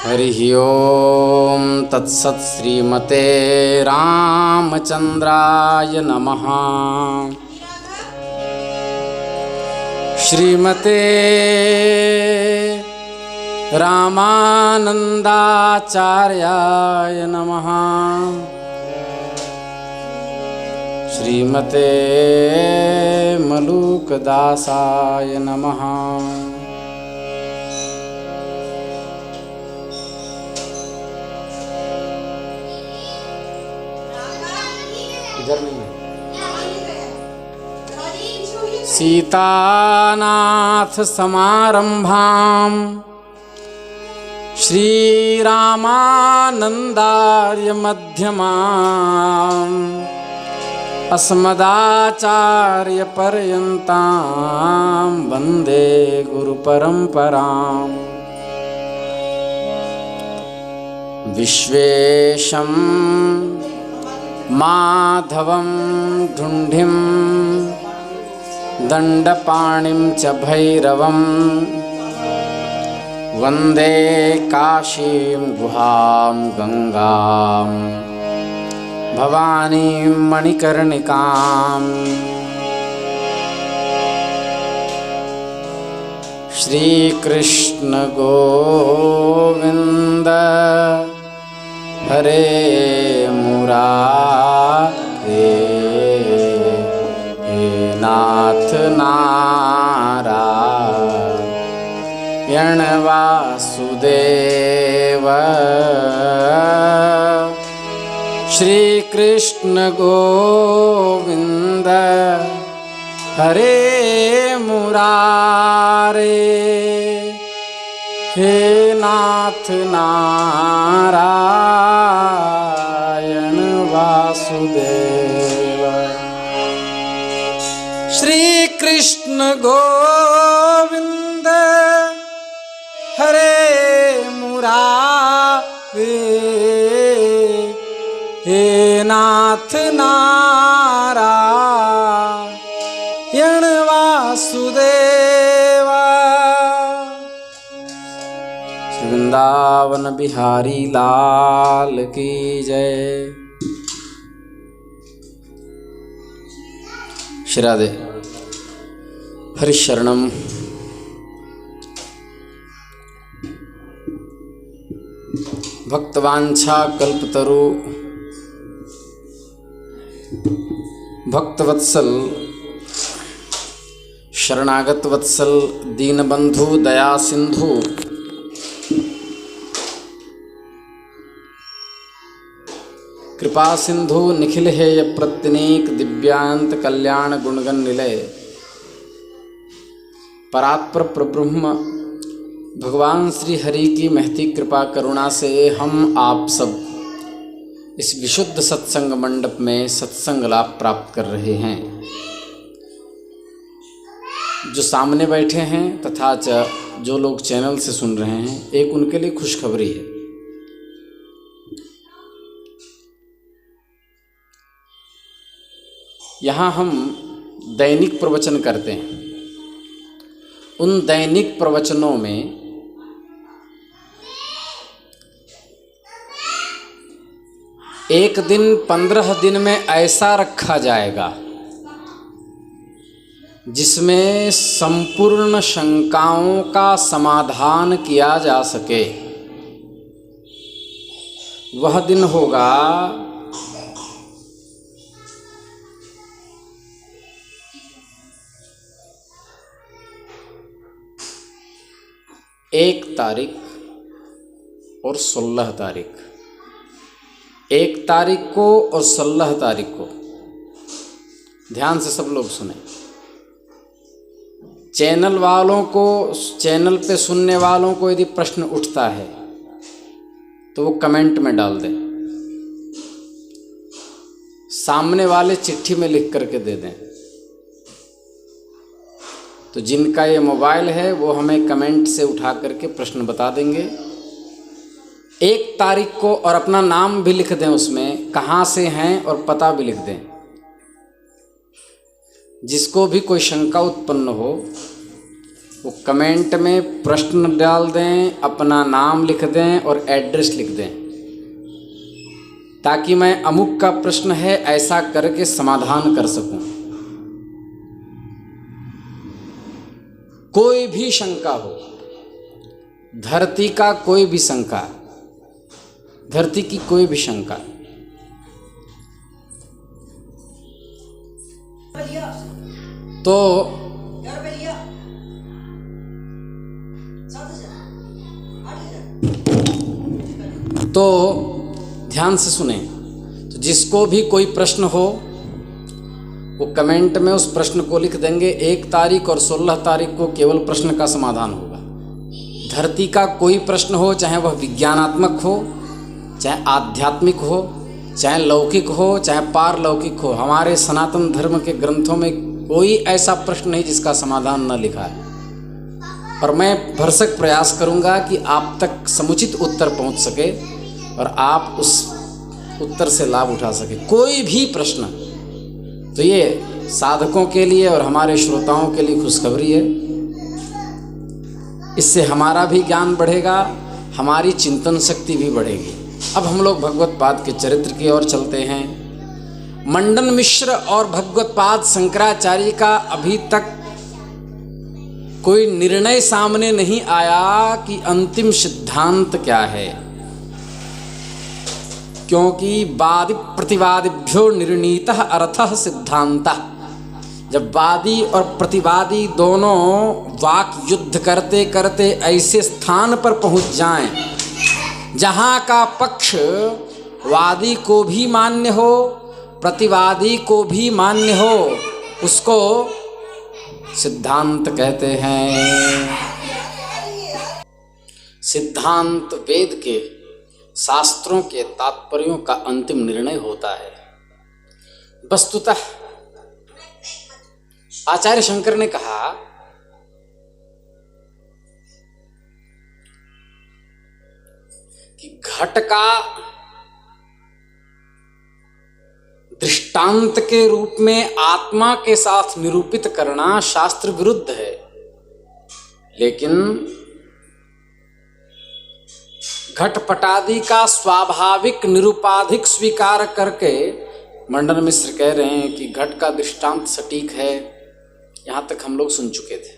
हरिः ओं तत्सत् श्रीमते रामचन्द्राय नमः। श्रीमते रामानन्दाचार्याय नमः। श्रीमते मलूकदासाय नमः। इधर नहीं है। सीतानाथ समारंभां श्रीरामानन्दार्य मध्यमाम् अस्मदाचार्य पर्यन्तां वन्दे गुरुपरम्पराम्। विश्वेशं माधवं ढुण्ढिं दण्डपाणिं च भैरवं वन्दे काशीं गुहां गंगां भवानीं मणिकर्णिकाम्। श्रीकृष्ण गोविंद हरे मुरारे, हे नाथ नारायण वासुदेव। श्री कृष्ण गोविंद हरे मुरारे, हे नाथ नारायण वासुदेव। श्री कृष्ण गोविंद हरे मुरारे, हे नाथ नारायण वासुदेवा। श्री वृंदावन बिहारी लाल की जय। श्री राधे। हरिशरणम। भक्तवांछा कल्पतरु भक्तवत्सल शरणागत वत्सल दीनबंधु दया सिंधु कृपा सिंधु निखिल हेय प्रत्यनीक दिव्यांत कल्याण गुणगण निलय परात्पर प्रब्रह्म भगवान श्री हरि की महती कृपा करुणा से हम आप सब इस विशुद्ध सत्संग मंडप में सत्संग लाभ प्राप्त कर रहे हैं। जो सामने बैठे हैं तथा जो लोग चैनल से सुन रहे हैं, एक उनके लिए खुशखबरी है। यहाँ हम दैनिक प्रवचन करते हैं। उन दैनिक प्रवचनों में एक दिन 15 दिन में ऐसा रखा जाएगा जिसमें संपूर्ण शंकाओं का समाधान किया जा सके। वह दिन होगा 1 तारीख और 16 तारीख। 1 तारीख को और 16 तारीख को ध्यान से सब लोग सुने। चैनल वालों को, चैनल पे सुनने वालों को यदि प्रश्न उठता है तो वो कमेंट में डाल दें। सामने वाले चिट्ठी में लिख करके दे दें। तो जिनका ये मोबाइल है वो हमें कमेंट से उठा करके प्रश्न बता देंगे। 1 तारीख को और अपना नाम भी लिख दें, उसमें कहाँ से हैं और पता भी लिख दें। जिसको भी कोई शंका उत्पन्न हो वो कमेंट में प्रश्न डाल दें, अपना नाम लिख दें और एड्रेस लिख दें, ताकि मैं अमुक का प्रश्न है ऐसा करके समाधान कर सकूं। कोई भी शंका हो, धरती का कोई भी शंका, धरती की कोई भी शंका, तो ध्यान से सुने। तो जिसको भी कोई प्रश्न हो वो कमेंट में उस प्रश्न को लिख देंगे। 1 तारीख और 16 तारीख को केवल प्रश्न का समाधान होगा। धरती का कोई प्रश्न हो, चाहे वह विज्ञानात्मक हो, चाहे आध्यात्मिक हो, चाहे लौकिक हो, चाहे पारलौकिक हो, हमारे सनातन धर्म के ग्रंथों में कोई ऐसा प्रश्न नहीं जिसका समाधान न लिखा है। और मैं भरसक प्रयास करूंगा कि आप तक समुचित उत्तर पहुंच सके और आप उस उत्तर से लाभ उठा सके। कोई भी प्रश्न, तो ये साधकों के लिए और हमारे श्रोताओं के लिए खुशखबरी है। इससे हमारा भी ज्ञान बढ़ेगा, हमारी चिंतन शक्ति भी बढ़ेगी। अब हम लोग भगवत पाद के चरित्र की ओर चलते हैं। मंडन मिश्र और भगवत पाद शंकराचार्य का अभी तक कोई निर्णय सामने नहीं आया कि अंतिम सिद्धांत क्या है, क्योंकि वादी प्रतिवादिभ्यो निर्णीतः अर्थः सिद्धांतः। जब वादी और प्रतिवादी दोनों वाक युद्ध करते करते ऐसे स्थान पर पहुंच जाएं जहां का पक्ष वादी को भी मान्य हो, प्रतिवादी को भी मान्य हो, उसको सिद्धांत कहते हैं। सिद्धांत वेद के शास्त्रों के तात्पर्यों का अंतिम निर्णय होता है। वस्तुतः आचार्य शंकर ने कहा कि घट का दृष्टांत के रूप में आत्मा के साथ निरूपित करना शास्त्र विरुद्ध है, लेकिन घटपटादि का स्वाभाविक निरुपाधिक स्वीकार करके मंडन मिश्र कह रहे हैं कि घट का दृष्टांत सटीक है। यहां तक हम लोग सुन चुके थे।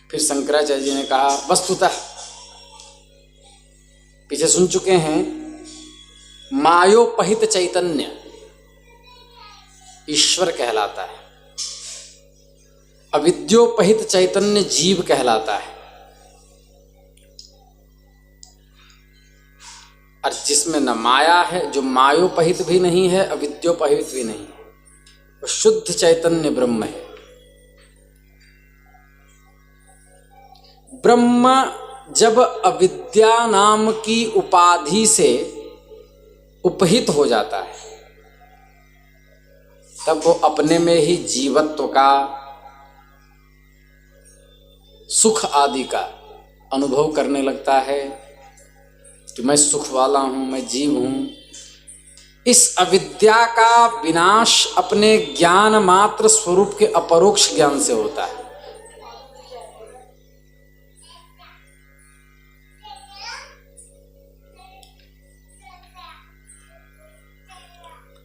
फिर शंकराचार्य जी ने कहा वस्तुतः पीछे सुन चुके हैं, मायोपहित चैतन्य ईश्वर कहलाता है, अविद्योपहित चैतन्य जीव कहलाता है, और जिसमें न माया है, जो मायोपहित भी नहीं है, अविद्योपहित भी नहीं है, वो शुद्ध चैतन्य ब्रह्म है। ब्रह्म जब अविद्या नाम की उपाधि से उपहित हो जाता है, तब वो अपने में ही जीवत्व का, सुख आदि का अनुभव करने लगता है कि मैं सुख वाला हूं, मैं जीव हूं। इस अविद्या का विनाश अपने ज्ञान मात्र स्वरूप के अपरोक्ष ज्ञान से होता है।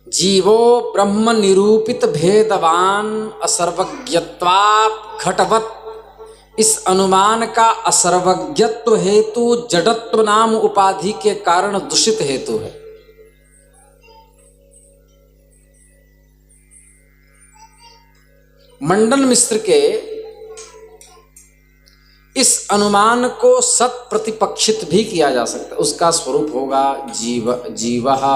जीवो ब्रह्म निरूपित भेदवान असर्वज्ञत्वात् घटवत्। इस अनुमान का असर्वज्ञत्व हेतु जडत्व नाम उपाधि के कारण दूषित हेतु है। मंडन मिश्र के इस अनुमान को सत प्रतिपक्षित भी किया जा सकता है। उसका स्वरूप होगा जीवः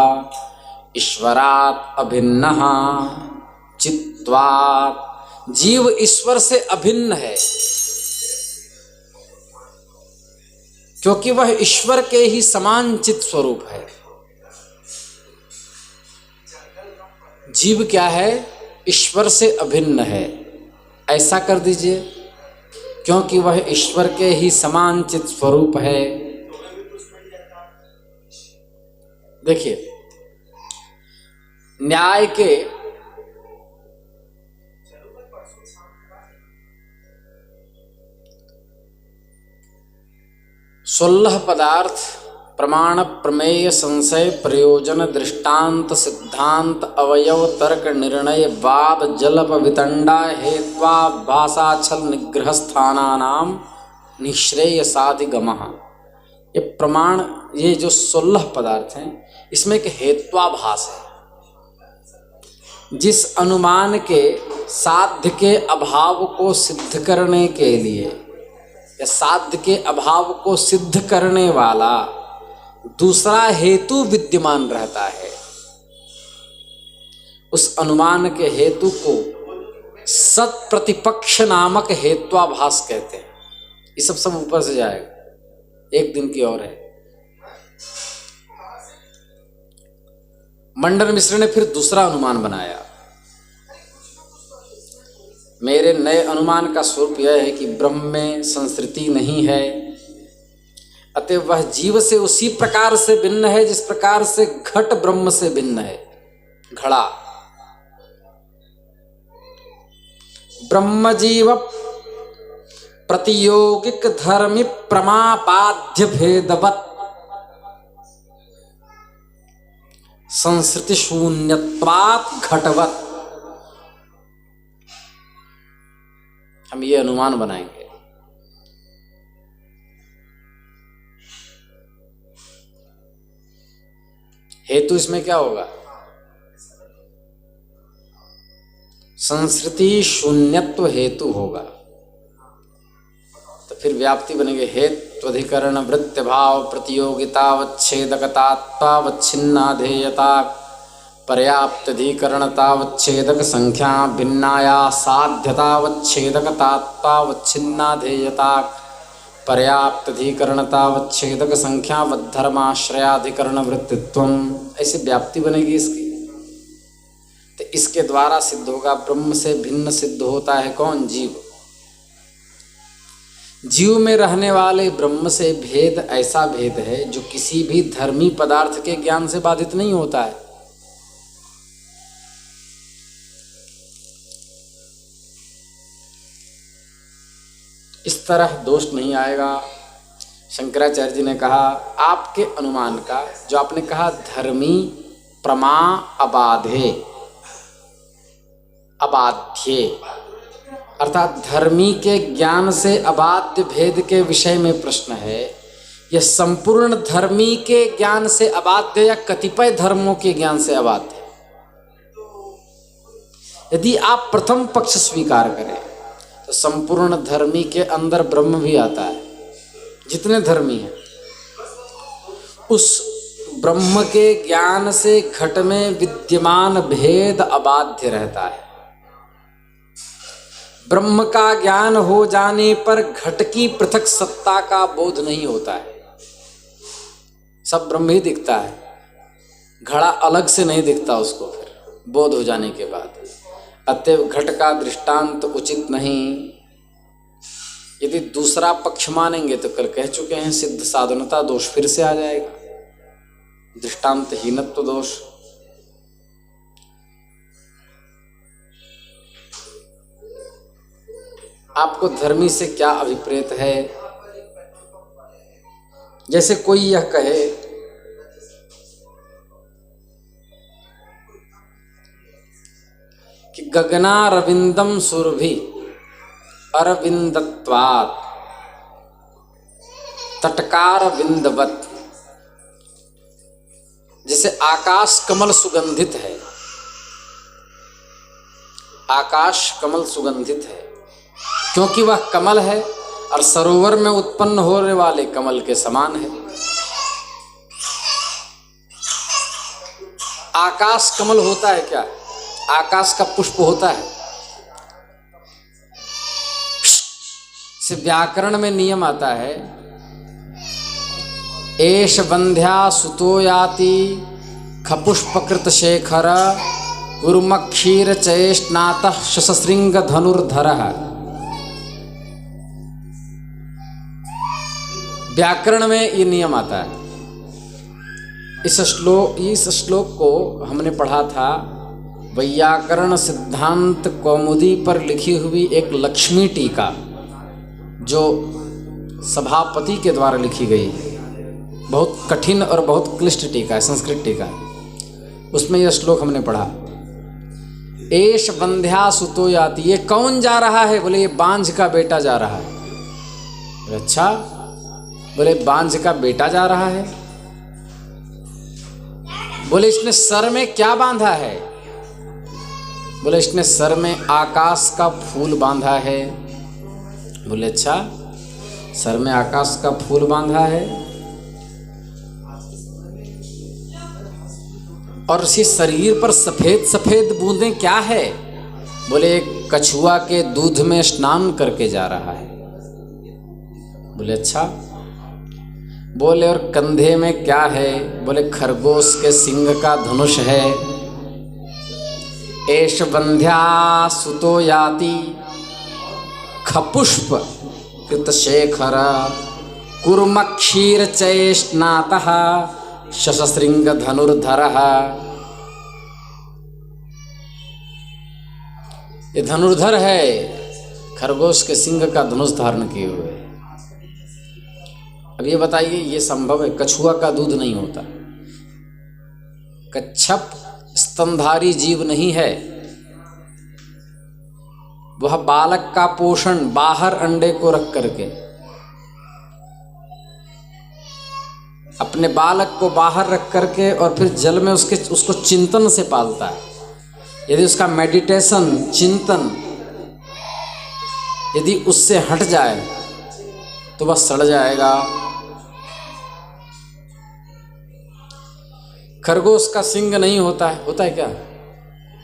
ईश्वरात् अभिन्नः चित्वात्। जीव ईश्वर से अभिन्न है क्योंकि वह ईश्वर के ही समान चित्त स्वरूप है। जीव क्या है? ईश्वर से अभिन्न है। ऐसा कर दीजिए, क्योंकि वह ईश्वर के ही समान चित्त स्वरूप है। देखिए, न्याय के 16 पदार्थ प्रमाण प्रमेय संशय प्रयोजन दृष्टांत सिद्धांत अवयव तर्क निर्णय वाद जल्प वितंडा हेत्वा भाषाछल निग्रह स्थानानाम निःश्रेयसाधिगमः। ये प्रमाण, ये जो 16 पदार्थ हैं, इसमें एक हेत्वाभास है। जिस अनुमान के साध्य के अभाव को सिद्ध करने के लिए या साध्य के अभाव को सिद्ध करने वाला दूसरा हेतु विद्यमान रहता है, उस अनुमान के हेतु को सत प्रतिपक्ष नामक हेत्वाभास कहते हैं। ये सब ऊपर से जाएगा, एक दिन की और है। मंडन मिश्र ने फिर दूसरा अनुमान बनाया। मेरे नए अनुमान का स्वरूप यह है कि ब्रह्म में संसृति नहीं है, अतः वह जीव से उसी प्रकार से भिन्न है जिस प्रकार से घट ब्रह्म से भिन्न है। घड़ा ब्रह्म जीव प्रतियोगिक धर्मी प्रमापाद्य भेदवत संसृति शून्यत्वात् घटवत। हम ये अनुमान बनाएंगे। हेतु इसमें क्या होगा? संसृति शून्यत्व हेतु होगा। तो फिर व्याप्ति बनेगी हेत्वधिकरण वृत्ति भाव प्रतियोगितावच्छेदकतात्वावच्छिन्नाधेयता पर्याप्तधिकरणतावच्छेदक संख्या भिन्नाया साध्यतावच्छेदकतात्वावच्छिन्नाधेयता पर्याप्तधिकरणतावच्छेदक संख्या वद्धर्माश्रयाधिकरण वृत्तित्वम। ऐसे व्याप्ति बनेगी इसकी। तो इसके द्वारा सिद्ध होगा ब्रह्म से भिन्न सिद्ध होता है कौन? जीव। जीव में रहने वाले ब्रह्म से भेद ऐसा भेद है जो किसी भी धर्मी पदार्थ के ज्ञान से बाधित नहीं होता है। इस तरह दोष नहीं आएगा। शंकराचार्य जी ने कहा आपके अनुमान का, जो आपने कहा धर्मी प्रमा अबाधे अबाध्य, अर्थात धर्मी के ज्ञान से अबाध्य भेद के विषय में प्रश्न है। यह संपूर्ण धर्मी के ज्ञान से अबाध्य या कतिपय धर्मों के ज्ञान से अबाध्य? यदि आप प्रथम पक्ष स्वीकार करें तो संपूर्ण धर्मी के अंदर ब्रह्म भी आता है। जितने धर्मी हैं उस ब्रह्म के ज्ञान से घट में विद्यमान भेद अबाध्य रहता है। ब्रह्म का ज्ञान हो जाने पर घट की पृथक सत्ता का बोध नहीं होता है। सब ब्रह्म ही दिखता है, घड़ा अलग से नहीं दिखता उसको फिर बोध हो जाने के बाद। अतएव घट का दृष्टांत उचित नहीं। यदि दूसरा पक्ष मानेंगे तो कल कह चुके हैं सिद्ध साधनता दोष फिर से आ जाएगा, दृष्टांत हीनत्व दोष। आपको धर्मी से क्या अभिप्रेत है? जैसे कोई यह कहे कि गगनारविंदम सुरभि अरविंदत्वात् तटकार बिंदवत। जैसे आकाश कमल सुगंधित है, आकाश कमल सुगंधित है क्योंकि वह कमल है और सरोवर में उत्पन्न होने वाले कमल के समान है। आकाश कमल होता है क्या? आकाश का पुष्प होता है। से व्याकरण में नियम आता है एष बंध्या सुतो याति खपुष्पकृत शेखर गुरुमक्षीर चेष्णातः शशृंग धनुर्धरः। व्याकरण में ये नियम आता है। इस श्लोक को हमने पढ़ा था वैयाकरण सिद्धांत कौमुदी पर लिखी हुई एक लक्ष्मी टीका, जो सभापति के द्वारा लिखी गई है। बहुत कठिन और बहुत क्लिष्ट टीका है, संस्कृत टीका है। उसमें यह श्लोक हमने पढ़ा, एष बंध्या सुतो याति। ये कौन जा रहा है? बोले ये बांझ का बेटा जा रहा है। बोले अच्छा, बोले बांझ का बेटा जा रहा है? बोले इसने सर में क्या बांधा है? बोले इसने सर में आकाश का फूल बांधा है। बोले अच्छा, सर में आकाश का फूल बांधा है और इसी शरीर पर सफेद सफेद बूंदें क्या है? बोले कछुआ के दूध में स्नान करके जा रहा है। बोले अच्छा। बोले और कंधे में क्या है? बोले खरगोश के सिंग का धनुष है। एष बंध्या सुतो याति खपुष्प कृतशेखर कुर्मक्षीर चेष्णातः शशसृंग धनुर्धरः। ये धनुर्धर है, खरगोश के सिंग का धनुष धारण किए हुए। अब ये बताइए, ये संभव है? कछुआ का दूध नहीं होता, कच्छप स्तनधारी जीव नहीं है, वह बालक का पोषण बाहर अंडे को रख करके अपने बालक को बाहर रख करके और फिर जल में उसको चिंतन से पालता है। यदि उसका मेडिटेशन, चिंतन यदि उससे हट जाए तो वह सड़ जाएगा। खरगोश का सिंग नहीं होता है, होता है क्या?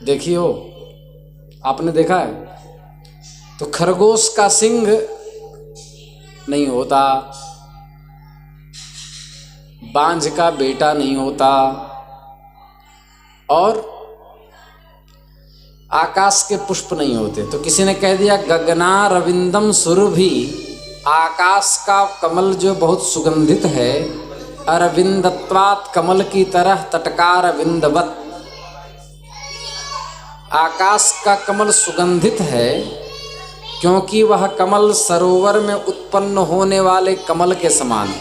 देखिए हो, आपने देखा है? तो खरगोश का सिंग नहीं होता, बांझ का बेटा नहीं होता, और आकाश के पुष्प नहीं होते। तो किसी ने कह दिया गगना रविंदम सुरभि, आकाश का कमल जो बहुत सुगंधित है, अरविंदत्वात् कमल की तरह तटकार अरविंदवत। आकाश का कमल सुगंधित है क्योंकि वह कमल सरोवर में उत्पन्न होने वाले कमल के समान है।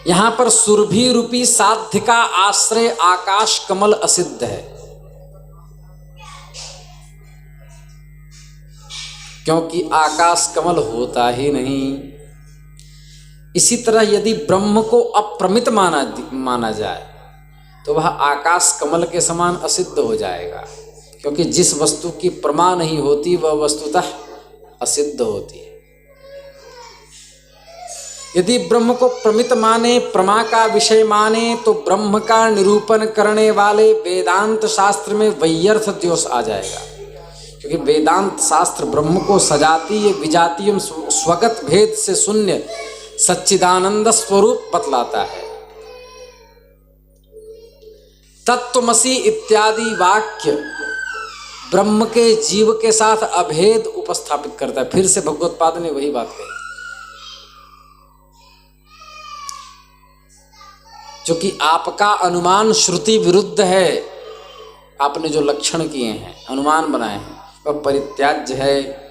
यहां पर सुरभि रूपी साध्य का आश्रय आकाश कमल असिद्ध है, क्योंकि आकाश कमल होता ही नहीं। इसी तरह यदि ब्रह्म को अप्रमित माना जाए तो वह आकाश कमल के समान असिद्ध हो जाएगा, क्योंकि जिस वस्तु की प्रमा नहीं होती वह वस्तुतः असिद्ध होती है। यदि ब्रह्म को प्रमित माने, प्रमा का विषय माने, तो ब्रह्म का निरूपण करने वाले वेदांत शास्त्र में वैयर्थ दोष आ जाएगा, क्योंकि वेदांत शास्त्र ब्रह्म को सजातीय विजातीय स्वगत भेद से शून्य सच्चिदानंद स्वरूप बतलाता है। तत्त्वमसि इत्यादि वाक्य ब्रह्म के जीव के साथ अभेद उपस्थापित करता है। फिर से भगवत्पाद ने वही बात कही, जो कि आपका अनुमान श्रुति विरुद्ध है। आपने जो लक्षण किए हैं, अनुमान बनाए हैं, वह परित्याज्य है।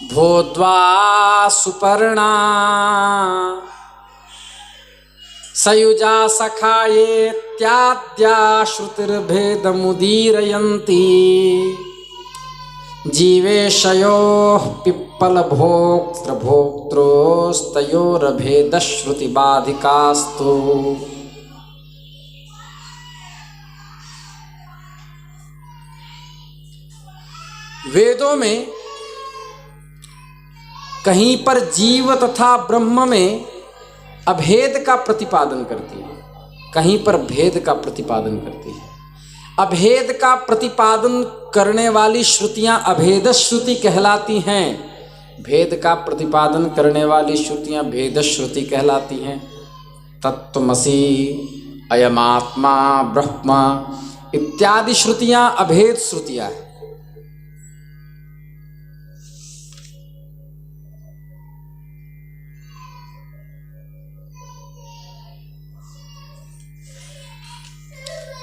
भोद्वा सुपर्णा सयुजा सखाये त्याद्या श्रुतिर्भेदमुदीरयन्ति जीवेशयोः पिप्पलभोक्तृभोक्त्रोस्तयोरभेदश्रुतिबाधिकास्तु। वेदों में कहीं पर जीव तथा ब्रह्म में अभेद का प्रतिपादन करती है, कहीं पर भेद का प्रतिपादन करती है। अभेद का प्रतिपादन करने वाली श्रुतियां अभेद श्रुति कहलाती हैं, भेद का प्रतिपादन करने वाली श्रुतियां भेद श्रुति कहलाती हैं। तत्त्वमसि अयमात्मा ब्रह्म इत्यादि श्रुतियां अभेद श्रुतियां हैं।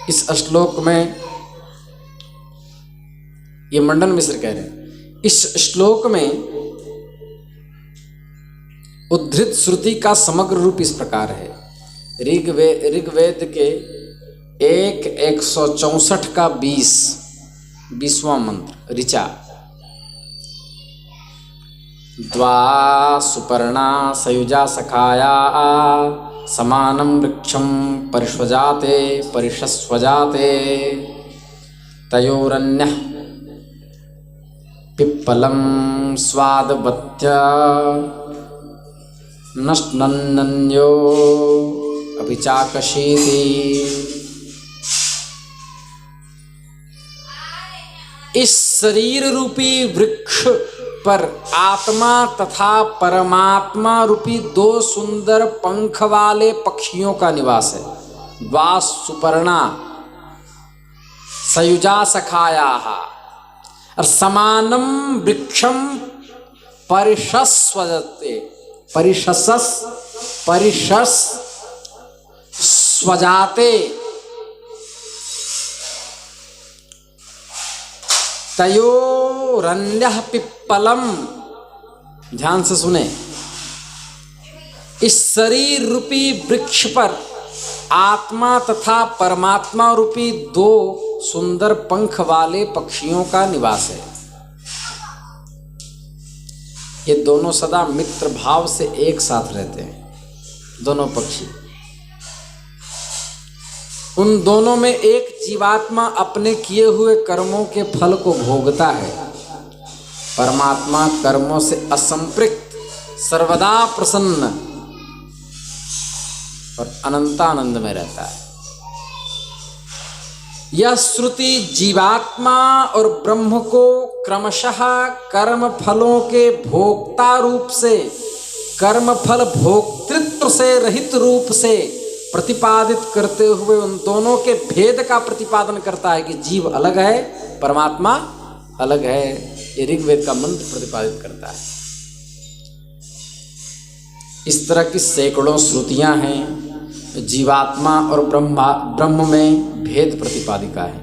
इस श्लोक में ये मंडन मिश्र कह रहे हैं। इस श्लोक में उद्धृत श्रुति का समग्र रूप इस प्रकार है। ऋग्वेद के 164 का 20वां मंत्र ऋचा। द्वा सुपर्णा सयुजा सखाया समानं वृक्षं परिष्वजाते परिषस्वजाते तयोरन्यः पिप्पलं स्वादवत्या नश्नन्यो अभिचाकशीति। इस शरीर रूपी वृक्ष पर आत्मा तथा परमात्मा रूपी दो सुंदर पंख वाले पक्षियों का निवास है। द्वा सुपर्णा सयुजा सखायाः और समानम वृक्षम परिषस्वजते परिषस्वजाते तयोरन्यः पिप्पलम। ध्यान से सुने, इस शरीर रूपी वृक्ष पर आत्मा तथा परमात्मा रूपी दो सुंदर पंख वाले पक्षियों का निवास है। ये दोनों सदा मित्र भाव से एक साथ रहते हैं, दोनों पक्षी। उन दोनों में एक जीवात्मा अपने किए हुए कर्मों के फल को भोगता है, परमात्मा कर्मों से असंपृक्त सर्वदा प्रसन्न और अनंतानंद में रहता है। यह श्रुति जीवात्मा और ब्रह्म को क्रमशः कर्म फलों के भोक्ता रूप से, कर्म फल भोक्तृत्व से रहित रूप से प्रतिपादित करते हुए उन दोनों के भेद का प्रतिपादन करता है कि जीव अलग है, परमात्मा अलग है। ये ऋग्वेद का मंत्र प्रतिपादित करता है। इस तरह की सैकड़ों श्रुतियां हैं। जीवात्मा और ब्रह्म में भेद प्रतिपादिका है।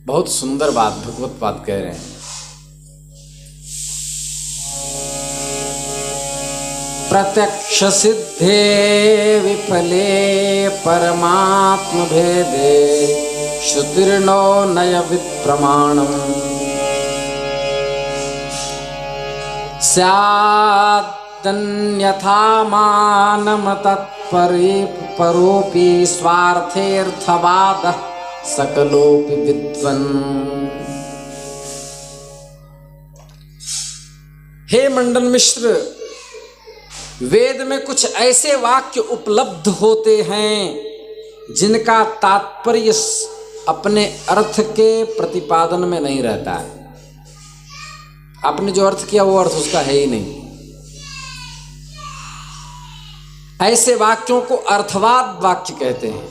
बहुत सुंदर बात, भगवत बात कह रहे हैं। प्रत्यक्ष सिद्धे विफले परमात्म भेदे श्रुतिर्नो नयवित् प्रमाणम् स्यादन्यथा मानम तत्परोपि स्वार्थेऽर्थवादः सकलोपि विद्वन्। हे मंडन मिश्र, वेद में कुछ ऐसे वाक्य उपलब्ध होते हैं जिनका तात्पर्य अपने अर्थ के प्रतिपादन में नहीं रहता है। आपने जो अर्थ किया वो अर्थ उसका है ही नहीं। ऐसे वाक्यों को अर्थवाद वाक्य कहते हैं।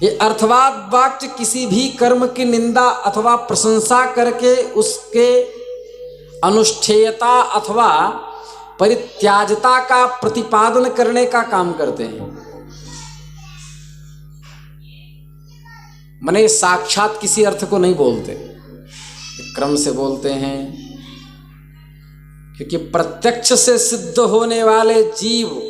ये अर्थवाद वाक्य किसी भी कर्म की निंदा अथवा प्रशंसा करके उसके अनुष्ठेयता अथवा परित्याजता का प्रतिपादन करने का काम करते हैं। माने साक्षात किसी अर्थ को नहीं बोलते, क्रम से बोलते हैं, क्योंकि प्रत्यक्ष से सिद्ध होने वाले जीव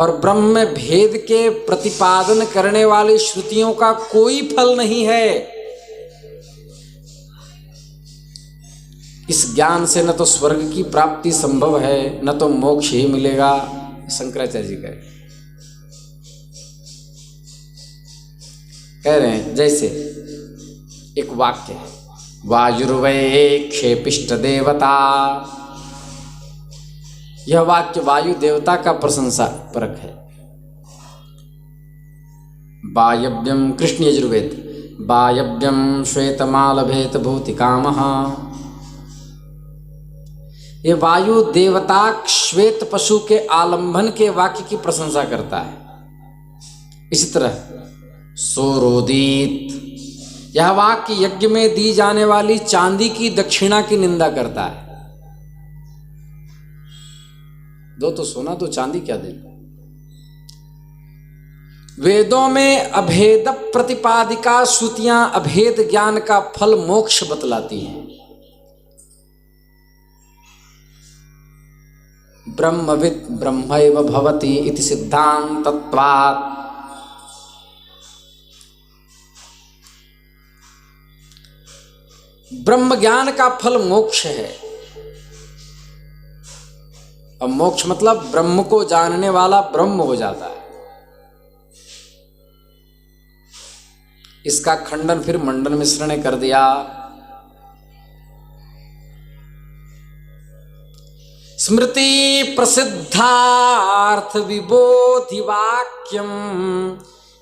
और ब्रह्म में भेद के प्रतिपादन करने वाली श्रुतियों का कोई फल नहीं है। इस ज्ञान से न तो स्वर्ग की प्राप्ति संभव है, न तो मोक्ष ही मिलेगा। शंकराचार्य जी कह रहे हैं, जैसे एक वाक्य है, वायुर्वै क्षेपिष्ट देवता। यह वाक्य वायु देवता का प्रशंसा परक है। वायव्यम, कृष्ण यजुर्वेद, वायव्यम श्वेतमालभेत भूतिकामः। ये वायु देवता श्वेत पशु के आलंबन के वाक्य की प्रशंसा करता है। इसी तरह सोरोदीत, यह वाक्य यज्ञ में दी जाने वाली चांदी की दक्षिणा की निंदा करता है। दो तो सोना दो चांदी क्या दे। वेदों में अभेद प्रतिपादिका श्रुतियां अभेद ज्ञान का फल मोक्ष बतलाती हैं। ब्रह्मविद् ब्रह्मैव भवति इति सिद्धान्तत्वात्। ब्रह्म ज्ञान का फल मोक्ष है। अब मोक्ष मतलब ब्रह्म को जानने वाला ब्रह्म हो जाता है। इसका खंडन फिर मंडन मिश्र ने कर दिया। स्मृति प्रसिद्धार्थ विबोधि वाक्यम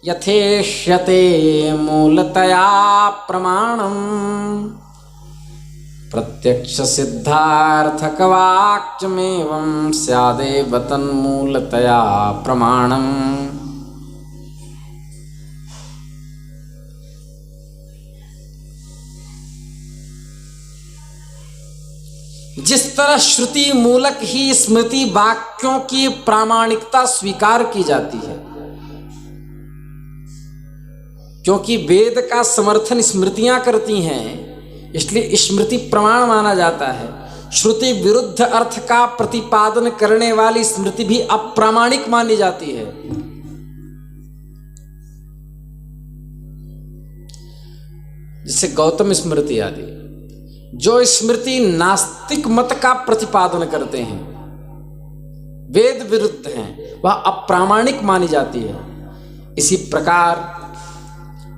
यथेष्यते मूलतया प्रमाणम प्रत्यक्ष सिद्धार्थक वाक्यमेवं स्यादेव तन्मूलतया प्रमाणम। जिस तरह श्रुति मूलक ही स्मृति वाक्यों की प्रामाणिकता स्वीकार की जाती है, क्योंकि वेद का समर्थन स्मृतियां करती हैं, इसलिए स्मृति प्रमाण माना जाता है। श्रुति विरुद्ध अर्थ का प्रतिपादन करने वाली स्मृति भी अप्रामाणिक मानी जाती है। जैसे गौतम स्मृति आदि, जो स्मृति नास्तिक मत का प्रतिपादन करते हैं, वेद विरुद्ध हैं, वह अप्रामाणिक मानी जाती है। इसी प्रकार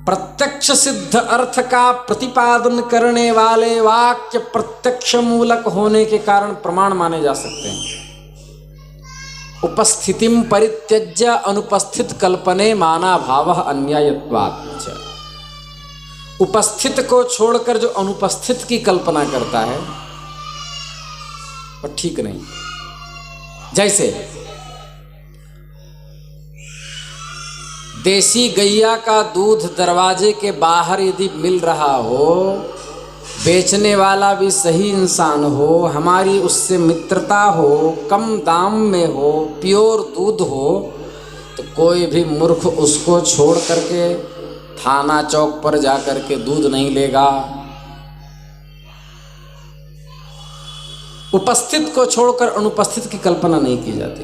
प्रत्यक्ष सिद्ध अर्थ का प्रतिपादन करने वाले वाक्य प्रत्यक्ष मूलक होने के कारण प्रमाण माने जा सकते हैं। उपस्थितिम परित्यज्य अनुपस्थित कल्पने माना भावः अन्यायत्वात्। उपस्थित को छोड़कर जो अनुपस्थित की कल्पना करता है वह ठीक नहीं। जैसे देसी गैया का दूध दरवाजे के बाहर यदि मिल रहा हो, बेचने वाला भी सही इंसान हो, हमारी उससे मित्रता हो, कम दाम में हो, प्योर दूध हो, तो कोई भी मूर्ख उसको छोड़ करके थाना चौक पर जाकर के दूध नहीं लेगा। उपस्थित को छोड़कर अनुपस्थित की कल्पना नहीं की जाती।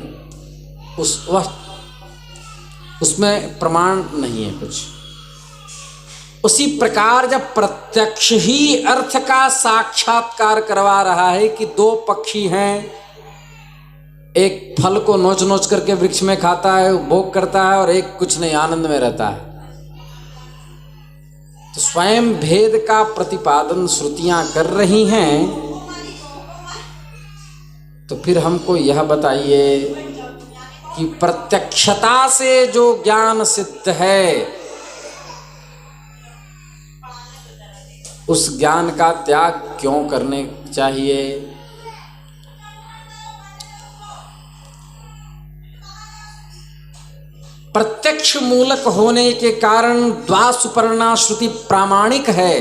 उसमें प्रमाण नहीं है कुछ। उसी प्रकार जब प्रत्यक्ष ही अर्थ का साक्षात्कार करवा रहा है कि दो पक्षी हैं, एक फल को नोच नोच करके वृक्ष में खाता है, भोग करता है, और एक कुछ नहीं, आनंद में रहता है, तो स्वयं भेद का प्रतिपादन श्रुतियां कर रही हैं। तो फिर हमको यह बताइए कि प्रत्यक्षता से जो ज्ञान सिद्ध है, उस ज्ञान का त्याग क्यों करने चाहिए? प्रत्यक्ष मूलक होने के कारण द्वासुपर्णा श्रुति प्रामाणिक है,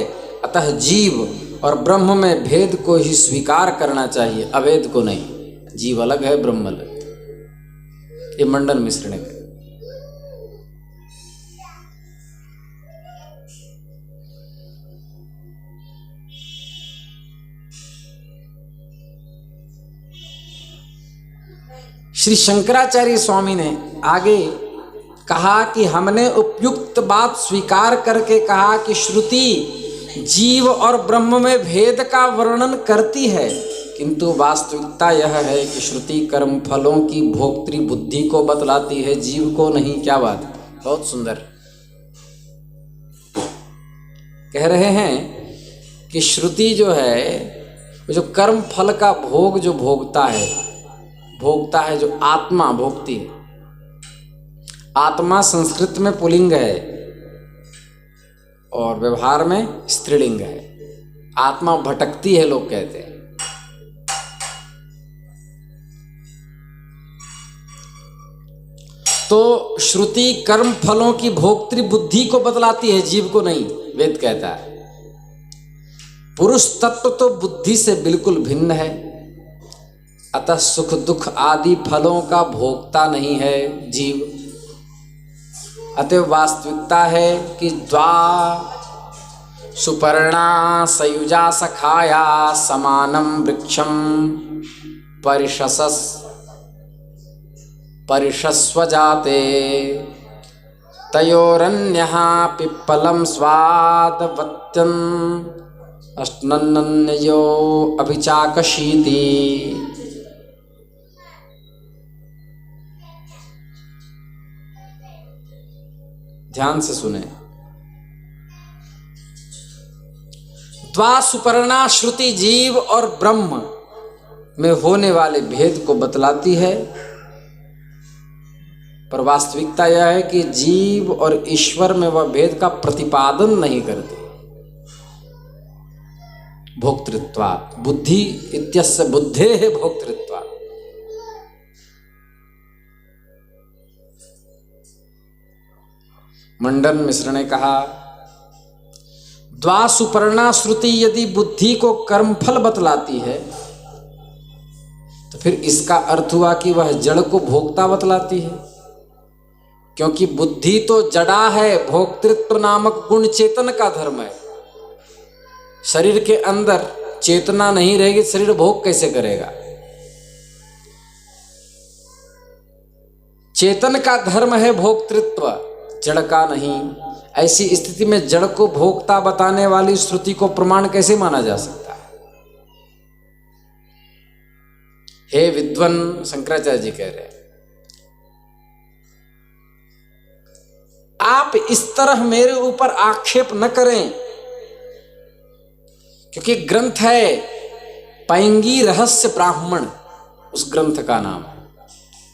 अतः जीव और ब्रह्म में भेद को ही स्वीकार करना चाहिए, अभेद को नहीं। जीव अलग है, ब्रह्म अलग। ये मंडन मिश्र ने कहा। श्री शंकराचार्य स्वामी ने आगे कहा कि हमने उपयुक्त बात स्वीकार करके कहा कि श्रुति जीव और ब्रह्म में भेद का वर्णन करती है, किंतु वास्तविकता यह है कि श्रुति कर्म फलों की भोक्तृ बुद्धि को बतलाती है, जीव को नहीं। क्या बात है, बहुत सुंदर कह रहे हैं कि श्रुति जो है, जो कर्म फल का भोग जो भोगता है, जो आत्मा भोगती है। आत्मा संस्कृत में पुल्लिंग है और व्यवहार में स्त्रीलिंग है। आत्मा भटकती है, लोग कहते हैं। तो श्रुति कर्म फलों की भोक्तृ बुद्धि को बतलाती है, जीव को नहीं। वेद कहता है पुरुष तत्व तो बुद्धि से बिल्कुल भिन्न है, अतः सुख दुख आदि फलों का भोक्ता नहीं है जीव। अतः वास्तविकता है कि द्वा सुपर्णा सयुजा सखाया समानं वृक्षं परिषस्व जाते तयोरन्यः पिप्पलं स्वादवत्यं अश्नन्नन्यो अभिचाकशीति। ध्यान से सुने। द्वा सुपर्णा श्रुति जीव और ब्रह्म में होने वाले भेद को बतलाती है, पर वास्तविकता यह है कि जीव और ईश्वर में वह भेद का प्रतिपादन नहीं करती। भोक्तृत्वात् बुद्धि इत्यस्य बुद्धेः भोक्तृत्वात्। मंडन मिश्र ने कहा, द्वा सुपर्णा श्रुति यदि बुद्धि को कर्मफल बतलाती है तो फिर इसका अर्थ हुआ कि वह जड़ को भोक्ता बतलाती है, क्योंकि बुद्धि तो जड़ा है, भोक्तृत्व नामक गुण चेतन का धर्म है। शरीर के अंदर चेतना नहीं रहेगी, शरीर भोग कैसे करेगा? चेतन का धर्म है भोक्तृत्व, जड़ का नहीं। ऐसी स्थिति में जड़ को भोक्ता बताने वाली श्रुति को प्रमाण कैसे माना जा सकता है? हे विद्वान, शंकराचार्य जी कह रहे हैं, आप इस तरह मेरे ऊपर आक्षेप न करें, क्योंकि ग्रंथ है पैंगी रहस्य ब्राह्मण, उस ग्रंथ का नाम है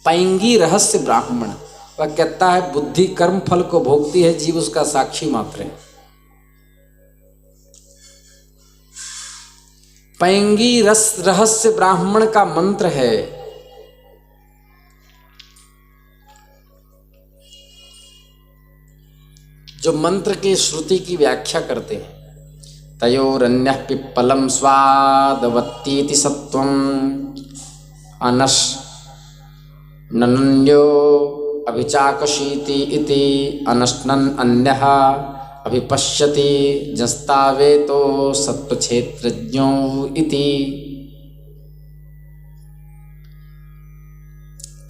पैंगी रहस्य ब्राह्मण। वह कहता है बुद्धि कर्म फल को भोगती है, जीव उसका साक्षी मात्र है। पैंगी रहस्य ब्राह्मण का मंत्र है, जो मंत्र की श्रुति की व्याख्या करते हैं। तयोरन्यः पिप्पलं स्वादवत्तीति सत्वं अनश नन्यो अभिचाकशीति इति अनश्नन् अन्यः अभिपश्यति जस्तावेतो सत्वक्षेत्रज्ञो इति।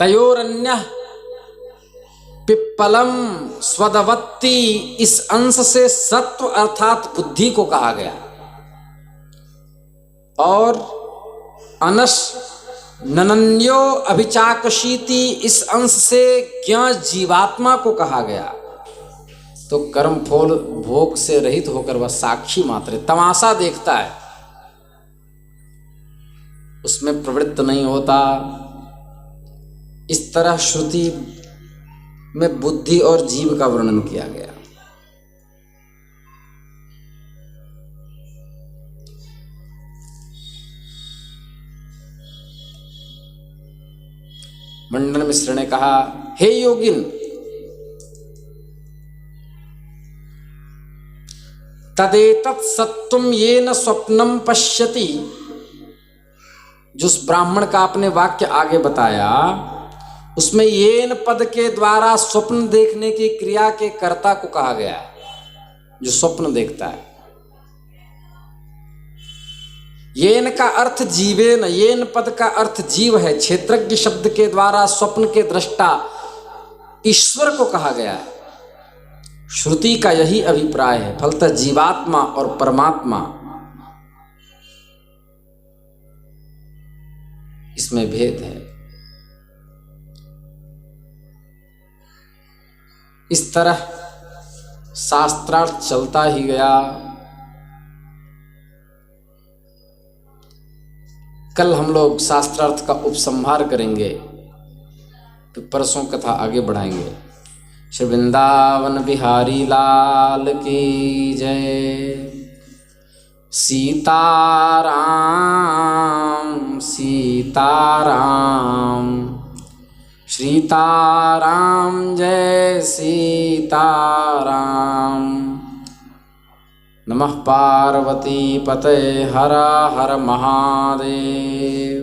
तयोरन्यः पिप्पलम स्वदवत्ती, इस अंश से सत्व अर्थात बुद्धि को कहा गया, और अनश ननन्यो अभिचाकशीति, इस अंश से ज्ञ जीवात्मा को कहा गया। तो कर्म फल भोग से रहित होकर वह साक्षी मात्र तमाशा देखता है, उसमें प्रवृत्त नहीं होता। इस तरह श्रुति में बुद्धि और जीव का वर्णन किया गया। मंडन मिश्र ने कहा, हे योगिन, तदेतत् सत्वं येन स्वप्नम पश्यति, जो उस ब्राह्मण का आपने वाक्य आगे बताया, उसमें येन पद के द्वारा स्वप्न देखने की क्रिया के कर्ता को कहा गया है, जो स्वप्न देखता है। येन का अर्थ जीवेन, येन पद का अर्थ जीव है। क्षेत्रज्ञ शब्द के द्वारा स्वप्न के दृष्टा ईश्वर को कहा गया है। श्रुति का यही अभिप्राय है। फलतः जीवात्मा और परमात्मा, इसमें भेद है। इस तरह शास्त्रार्थ चलता ही गया। कल हम लोग शास्त्रार्थ का उपसंहार करेंगे, तो परसों कथा आगे बढ़ाएंगे। श्री वृंदावन बिहारी लाल की जय। सीताराम सीताराम, सीताराम जय सीताराम। नमः पार्वती पते हर हर महादेव।